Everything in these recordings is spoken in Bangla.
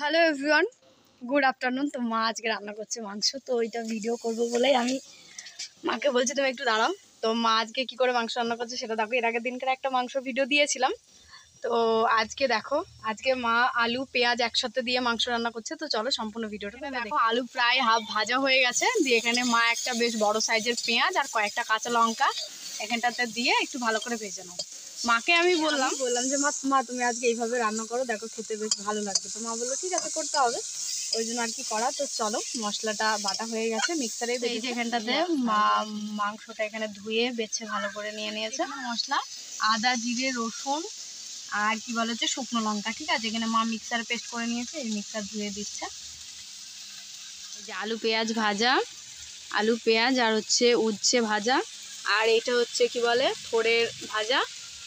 Hello everyone, good afternoon. তো মা আজকে রান্না করছে মাংস, তো ওইটা ভিডিও করব বলেই আমি মাকে বলছি তুমি একটু দাঁড়াও। তো মা আজকে কি করে মাংস রান্না করছে সেটা দেখো। এর আগের দিনকার একটা মাংস ভিডিও দিয়েছিলাম, তো আজকে দেখো আজকে মা আলু পেঁয়াজ একসাথে দিয়ে মাংস রান্না করছে। তো চলো সম্পূর্ণ ভিডিওটা দেখো। আলু প্রায় হাফ ভাজা হয়ে গেছে, দিয়ে এখানে মা একটা বেশ বড় সাইজের পেঁয়াজ আর কয়েকটা কাঁচা লঙ্কা এখানটাতে দিয়ে একটু ভালো করে ভেজে নাও। মাকে আমি বললাম যে মা তুমি আজকে এইভাবে রান্না করো, দেখো খেতে বেশ ভালো লাগবে। তো মা বললো ঠিক আছে করতে হবে, ওই জন্য আর কি করা। তো চলো, মশলাটা বাটা হয়ে গেছে মিক্সারে। এই যে এখানটাতে মাংসটা এখানে ধুয়ে বেছে ভালো করে নিয়ে নিয়েছে। মশলা আদা জিরে রসুন আর কি বলে হচ্ছে শুকনো লঙ্কা, ঠিক আছে। এখানে মা মিক্সার পেস্ট করে নিয়েছে, এই মিক্সার ধুয়ে দিচ্ছে। এই যে আলু পেঁয়াজ ভাজা, আলু পেঁয়াজ আর হচ্ছে উচ্ছে ভাজা, আর এটা হচ্ছে কি বলে থোড়ের ভাজা,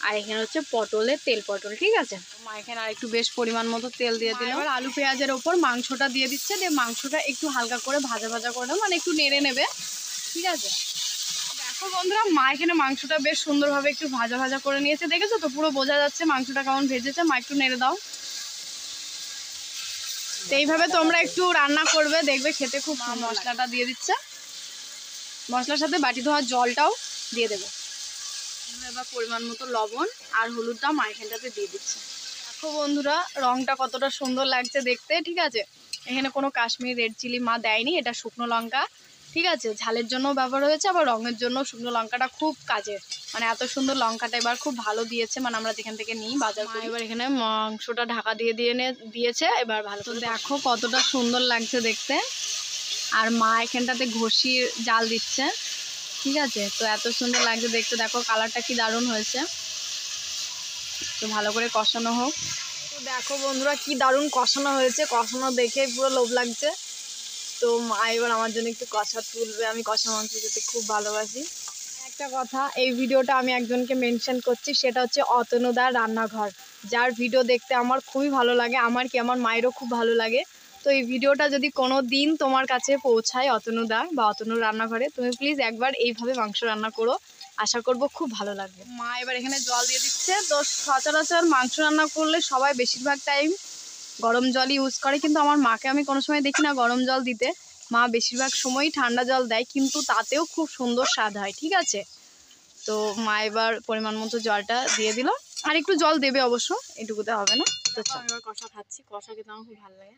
আর এখানে হচ্ছে পটলের তেল পটল, ঠিক আছে। মা এখানে আর একটু বেশ পরিমাণ মতো তেল দিয়ে দিল। এবার আলু পেঁয়াজের ওপর মাংসটা দিয়ে দিচ্ছে, দিয়ে মাংসটা একটু হালকা করে ভাজা ভাজা করে নেবে, মানে একটু নেড়ে নেবে, ঠিক আছে। দেখো বন্ধুরা, মা এখানে মাংসটা বেশ সুন্দরভাবে একটু ভাজা ভাজা করে নিয়েছে, দেখেছো তো, পুরো বোঝা যাচ্ছে মাংসটা কেমন ভেজেছে। মা একটু নেড়ে দাও। তো এইভাবে তোমরা একটু রান্না করবে, দেখবে খেতে খুব সুন্দর। মশলাটা দিয়ে দিচ্ছে, মশলার সাথে বাটি ধোয়া জলটাও দিয়ে দেবে। এবার পরিমাণ মতো লবণ আর হলুদটা মা এখানটাতে দিয়ে দিচ্ছে। দেখো বন্ধুরা, রংটা কতটা সুন্দর লাগছে দেখতে, ঠিক আছে। এখানে কোনো কাশ্মীর রেড চিলি মা দেয়নি, এটা শুকনো লঙ্কা, ঠিক আছে। ঝালের জন্য ব্যবহার হয়েছে, আবার রঙের জন্য শুকনো লঙ্কাটা খুব কাজের, মানে এত সুন্দর লঙ্কাটা এবার খুব ভালো দিয়েছে, মানে আমরা যেখান থেকে নিই বাজার করি। এবার এখানে মাংসটা ঢাকা দিয়ে দিয়েছে, এবার ভালো করে দেখো কতটা সুন্দর লাগছে দেখতে। আর মা এখানটাতে ঘষির জাল দিচ্ছে, ঠিক আছে। তো এত সুন্দর লাগছে দেখতে, দেখো কালারটা কি দারুণ হয়েছে। তো ভালো করে কষানো হোক। তো দেখো বন্ধুরা, কি দারুণ কষানো হয়েছে, কষানো দেখে পুরো লোভ লাগছে। তো মা এবার আমার জন্য একটু কষা তুলবে, আমি কষা মাংস খেতে খুব ভালোবাসি। একটা কথা, এই ভিডিওটা আমি একজনকে মেনশন করছি, সেটা হচ্ছে অতনুদার রান্নাঘর, যার ভিডিও দেখতে আমার খুবই ভালো লাগে, আমার মায়েরও খুব ভালো লাগে। তো এই ভিডিওটা যদি কোনো দিন তোমার কাছে পৌঁছায় অতনুদা বা অতনুর রান্নাঘরে, তুমি প্লিজ একবার এইভাবে মাংস রান্না করো, আশা করব খুব ভালো লাগবে। মা এবার এখানে জল দিয়ে দিচ্ছে। তো সচরাচর মাংস রান্না করলে সবাই বেশিরভাগ টাইম গরম জল ইউজ করে, কিন্তু আমার মাকে আমি কোনো সময় দেখি না গরম জল দিতে। মা বেশিরভাগ সময়ই ঠান্ডা জল দেয়, কিন্তু তাতেও খুব সুন্দর স্বাদ হয়, ঠিক আছে। তো মা এবার পরিমাণ মতো জলটা দিয়ে দিল, আর একটু জল দেবে অবশ্য, এটুকুতে হবে না। তো আমি এবার কষা খাচ্ছি, কষা খেতে আমার খুব ভালো লাগে,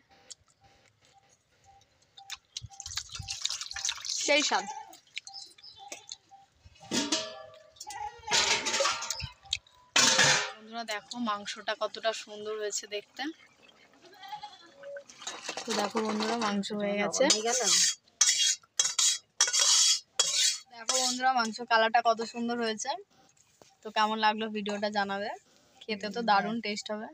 সেই স্বাদ। বন্ধুরা দেখো মাংসটা কতটা সুন্দর হয়েছে দেখতে। তো দেখো বন্ধুরা, মাংস হয়ে গেছে। দেখো বন্ধুরা, মাংস কালারটা কত সুন্দর হয়েছে। তো কেমন লাগলো ভিডিওটা জানাবে, খেতে তো দারুণ টেস্ট হবে।